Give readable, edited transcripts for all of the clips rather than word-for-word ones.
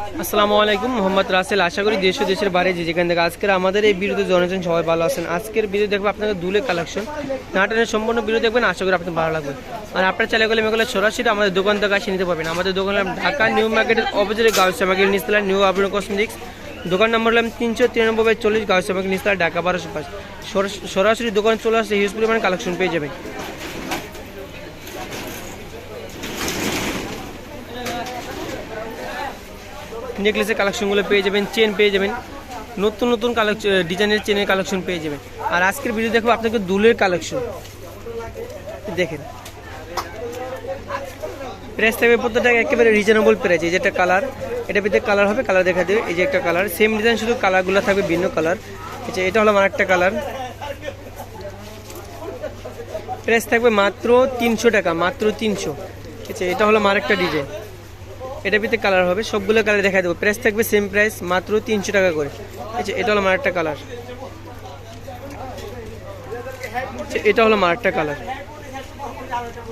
আসসালামু আলাইকুম, মোহাম্মদ রাসেল। আশা করি দেশ ও দেশের বাইরে যে যেখান থেকে আজকের আমাদের এই ভিডিওতে জনজন সবাই ভালো আছেন। আজকের ভিডিও দেখবো আপনাদের দুলের কালেকশন, নাটনের সম্পূর্ণ ভিডিও দেখবেন, আশা করি আপনার ভালো লাগবে। আর আপনার চাইলে গেলে মেয়েগুলো সরাসরি আমাদের দোকান থেকে আসে নিতে পারবেন। আমাদের দোকান হলাম ঢাকা নিউ মার্কেটের অপোজিটে গাউসিয়া মার্কেট নিচতলা, নিউ আবরণ কসমেটিক্স। দোকান নম্বর হলাম 393/40 গাউসিয়া মার্কেট নিচতলা, ঢাকা 1205। সরাসরি দোকানে চলে আসলে হিউজ পরিমাণে কালেকশন পেয়ে যাবেন। নেকলেসের কালেকশনগুলো পেয়ে যাবেন, চেন পেয়ে যাবেন, নতুন নতুন কালেকশন ডিজাইনের চেনের কালেকশন পেয়ে যাবেন। আর আজকের ভিডিও দেখো আপনাকে দুলের কালেকশন দেখেন। প্রাইস থাকবে প্রত্যেকটা একেবারে রিজনেবল প্রাইস। এই যে একটা কালার, এটা ভিতরে কালার হবে, কালার দেখা দেবে। এই যে একটা কালার, সেম ডিজাইন, শুধু কালারগুলো থাকবে ভিন্ন কালার। এটা হলো আমার একটা কালার, প্রাইস থাকবে মাত্র 300 টাকা, মাত্র 300। এটা হলো আমার একটা ডিজাইন, এটা ভিতরে কালার হবে, সবগুলো কালার দেখা দেবো। প্রাইস থাকবে সেম প্রাইস, মাত্র 300 টাকা করে। এটা হলো আমার একটা কালার, এটা হলো আমার একটা কালার,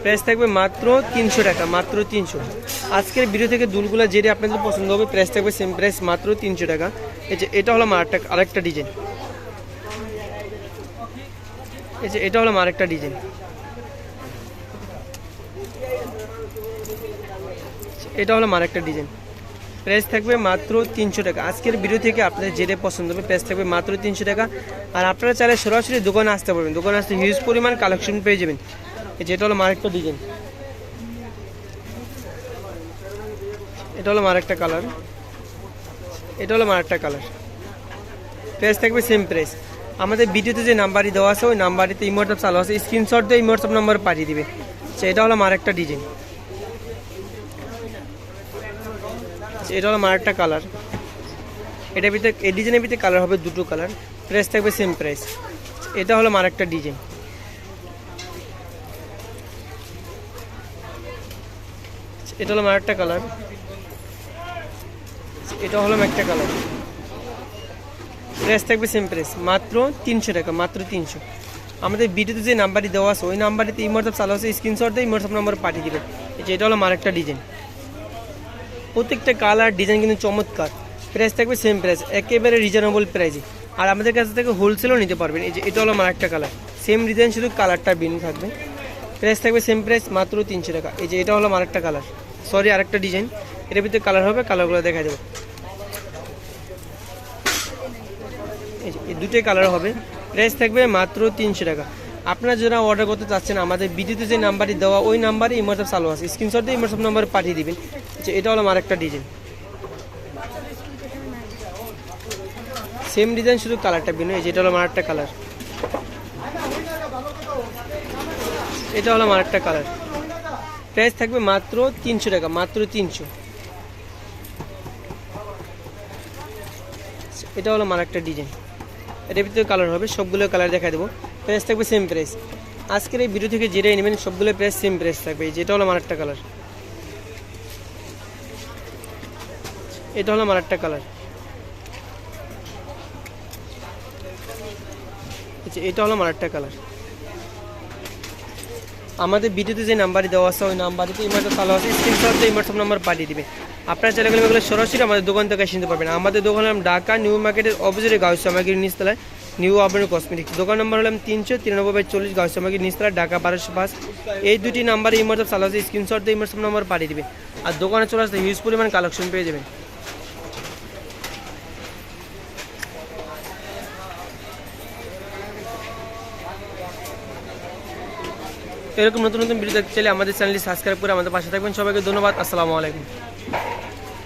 প্রাইস থাকবে মাত্র 300 টাকা, মাত্র 300। আজকের ভিডিও থেকে দুলগুলো যেটা আপনাদের পছন্দ হবে, প্রাইস থাকবে সেম প্রাইস, মাত্র 300 টাকা। এটা হলো আমার আরেকটা ডিজাইন, এটা হলো আমার একটা ডিজাইন, এটা হলো আমার একটা ডিজাইন। প্রাইস থাকবে মাত্র 300 টাকা। আজকের ভিডিও থেকে আপনাদের যেটা পছন্দ হবে, প্রাইস থাকবে মাত্র 300 টাকা। আর আপনারা চাইলে সরাসরি দোকানে আসতে পারবেন, দোকানে আসতে হিউজ পরিমাণ কালেকশন পেয়ে যাবেন। এটা হলো আমার একটা ডিজাইন, এটা হলো আমার একটা কালার, এটা হলো আমার একটা কালার। প্রাইস থাকবে সেম প্রাইস। আমাদের ভিডিওতে যে নাম্বারই দেওয়া আছে, ওই নাম্বারিতে ইমোটসঅ্যাপ চালু আছে, স্ক্রিনশট দিয়ে ইমোটসঅ্যাপ নাম্বার পাঠিয়ে দিবে। এটা হলো আমার একটা ডিজাইন, এটা হলো আমার একটা কালার। এটার ভিতরে এই ডিজাইনের ভিতরে কালার হবে দুটো কালার, প্রাইস থাকবে সেম প্রাইস। এটা হলো আমার একটা ডিজাইন, এটা হলো আমার একটা কালার, এটা হলো একটা কালার। প্রাইস থাকবে সেম প্রাইস, মাত্র 300 টাকা, মাত্র 300। আমাদের ভিডিওতে যে নাম্বারটি দেওয়া আছে, ওই নাম্বারটিতে ইমোটসঅ্যাপ চালু আছে, স্ক্রিনশট দিয়ে ইমোটসঅ্যাপ নাম্বার পাঠিয়ে দেবে। এটা হলো আমার একটা ডিজাইন। প্রত্যেকটা কালার ডিজাইন কিন্তু চমৎকার। প্রাইস থাকবে সেম প্রাইস, একেবারে রিজনেবল প্রাইসে। আর আমাদের কাছ থেকে হোলসেলও নিতে পারবেন। এটা হলো আমার একটা কালার, সেম ডিজাইন, শুধু কালারটা ভিন্ন থাকবে। প্রাইস থাকবে সেম প্রাইস, মাত্র 300 টাকা। এটা হলো আমার একটা কালার, সরি আরেকটা ডিজাইন, এটার ভিতরে কালার হবে, কালারগুলো দেখা দেবো। এই দুটোই কালার হবে, প্রাইস থাকবে মাত্র 300 টাকা। আপনারা যারা অর্ডার করতে চাচ্ছেন, আমাদের ভিডিওতে যে নাম্বারটি দেওয়া, ওই নাম্বারে ইমোটসঅ্যাপ চালু আছে, স্ক্রিনশট দিয়ে ইমোটসঅ্যাপ নাম্বার পাঠিয়ে দিবেন। এটা হলো আমার একটা ডিজাইন, সেম ডিজাইন, শুধু কালারটা ভিন্ন। এটা হলো আমার একটা কালার, এটা হলো আমার একটা কালার। প্রাইস থাকবে মাত্র 300 টাকা, মাত্র 300। এটা হলো আমার একটা ডিজাইন, এটার ভিতরে কালার হবে, সবগুলো কালার দেখা দেবো। প্রাইস থাকবে সেম প্রাইস। আজকের এই ভিডিও থেকে যেটাই নেবেন, সবগুলো প্রাইস সেম প্রাইস থাকবে। এটা হলো আমার একটা কালার, এটা হলো আমার একটা কালার, এটা হলো আমার একটা কালার। আমাদের ভিডিওতে যে নাম্বারটি দেওয়া আছে, ওই নাম্বারটিতে ইমোটসঅ্যাপ চালু আছে, স্ক্রিনশট দিয়ে ইমোটসঅ্যাপ নাম্বার পাঠিয়ে দিবে। আপনারা চাইলে গেলে সরাসরি আমাদের দোকান থেকে কিনতে পারবেন। আমাদের দোকান হলাম ঢাকা নিউ মার্কেটের অপোজিটে গাউসিয়া মার্কেট নিচতলায়, নিউ আবরণ কসমেটিক্স। দোকান নম্বর হলাম 393/40 গাউসিয়া মার্কেট নিচতলা, ঢাকা 1205। এই দুটি নাম্বারে ইমোটসঅ্যাপ চালু আছে, স্ক্রিনশট দিয়ে ইমোটসঅ্যাপ নাম্বার পাঠিয়ে দিবে। আর দোকানে চলে আসতে হিউজ পরিমাণ কালেকশন পেয়ে যাবেন। এরকম নতুন নতুন ভিডিও দেখতে চাইলে আমাদের চ্যানেলটি সাবস্ক্রাইব করে আমাদের পাশে থাকবেন। সবাইকে ধন্যবাদ। আসসালামু আলাইকুম।